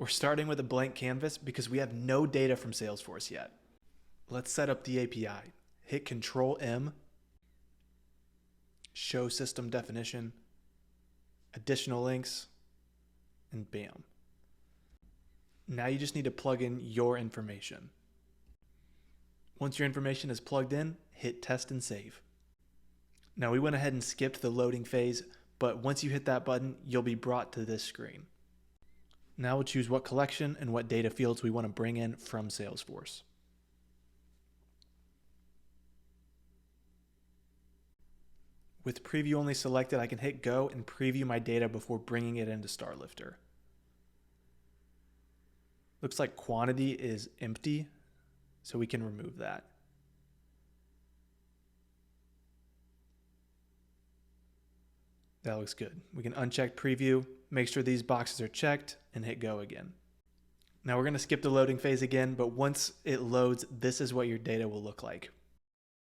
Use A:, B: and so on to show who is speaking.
A: We're starting with a blank canvas because we have no data from Salesforce yet. Let's set up the API. Hit Control M, show system definition, additional links, and bam. Now you just need to plug in your information. Once your information is plugged in, hit test and save. Now we went ahead and skipped the loading phase, but once you hit that button, you'll be brought to this screen. Now we'll choose what collection and what data fields we want to bring in from Salesforce. With preview only selected, I can hit go and preview my data before bringing it into StarLifter. Looks like quantity is empty, so we can remove that. That looks good. We can uncheck preview, make sure these boxes are checked, and hit go again. Now we're going to skip the loading phase again, but once it loads, this is what your data will look like.